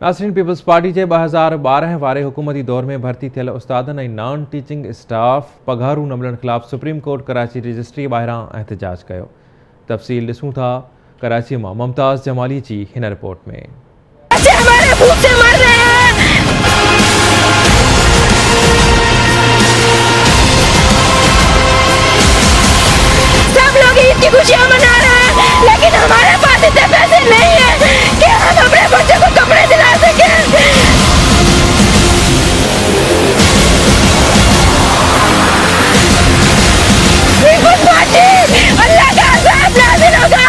Nasreen peoples party के 2012 वारे हुकूमती दौर में भर्ती थियल उस्तादनि ऐं नॉन टीचिंग स्टाफ पघारूं न मिलण ख़िलाफ़ सुप्रीम कोर्ट कराची रजिस्ट्री ॿाहिरां एहतजाज कयो। तफ़सील ॾिसूं था कराची मां मुमताज़ जमाली जी हिन रिपोर्ट में। सब लोग ईद की खुशियां मना रहे हैं, लेकिन हमारे पास इतने पैसे नहीं है कि हम अपने बच्चों को कपड़े दिला सकें। अल्लाह का अज़ाब नाज़िल होगा।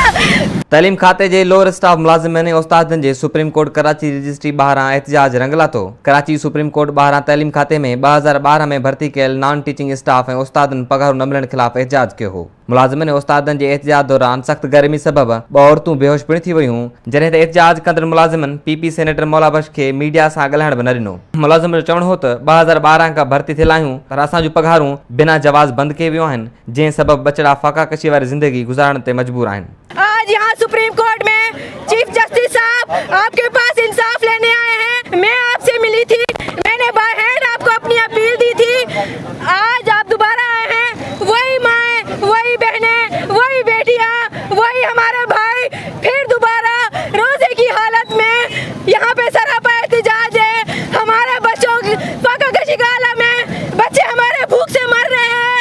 तलीम खाते जे लोअर स्टाफ मुलाज़िमनि ऐं उस्तादनि जे सुप्रीम कोर्ट कराची रजिस्ट्री ॿाहिरां एहतजाज रंगला थो। कराची सुप्रीम कोर्ट ॿाहिरां तलीम खाते में 2012 में भर्ती कयल नॉन टीचिंग स्टाफ ऐं उस्तादनि पघारूं न मिलण ख़िलाफ़ एहतजाज कयो हो। मुलाज़िमनि ऐं उस्तादनि जे एहतजाज दौरान सख़्त गर्मी सबबि 2 औरतूं बेहोश पिण थी वियूं, जॾहिं त एहतजाज कंदड़ मुलाज़िमनि पीपी सेनेटर मौला बख्श खे मीडिया सां ॻाल्हाइण बि न ॾिनो। मुलाज़िम जो चवणु हो त 2012 खां भर्ती थियल आहियूं पर असांजूं पघारूं बिना जवाज़ बंदि कई वियूं आहिनि, जंहिं सबबि बचड़ा फाका कशी वारी ज़िंदगी गुज़ारण ते मजबूर आहिनि। आज यहाँ सुप्रीम कोर्ट में चीफ जस्टिस साहब आपके पास इंसाफ लेने आए हैं। मैं आपसे मिली थी, मैंने बाय हैंड आपको अपनी अपील दी थी। आज आप दोबारा आए हैं, वही माएँ, वही बहनें, वही बेटियाँ, वही हमारे भाई फिर दोबारा रोजे की हालत में यहाँ पे सरापा एहतजाज है। हमारे बच्चों की फाका कशी का आलम है, बच्चे हमारे भूख से मर रहे हैं।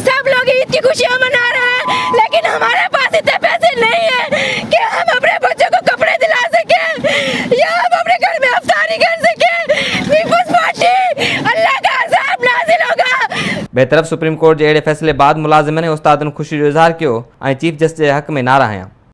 सब लोग ईद की खुशियाँ मना रहे हैं, लेकिन हमारे पास इतने पैसे नहीं है कि हम अपने बच्चों को कपड़े दिला सकें या हम अपने घर में अफ्तारी कर सकें। पीपल्स पार्टी, अल्लाह का अज़ाब नाज़िल होगा। बेतरफ़ सुप्रीम कोर्ट जे अहिड़े फ़ैसिले बाद मुलाज़िमनि ऐं उस्तादनि ख़ुशी जो इज़हार कयो ऐं चीफ जस्टिस जे हक़ में नारा हंया।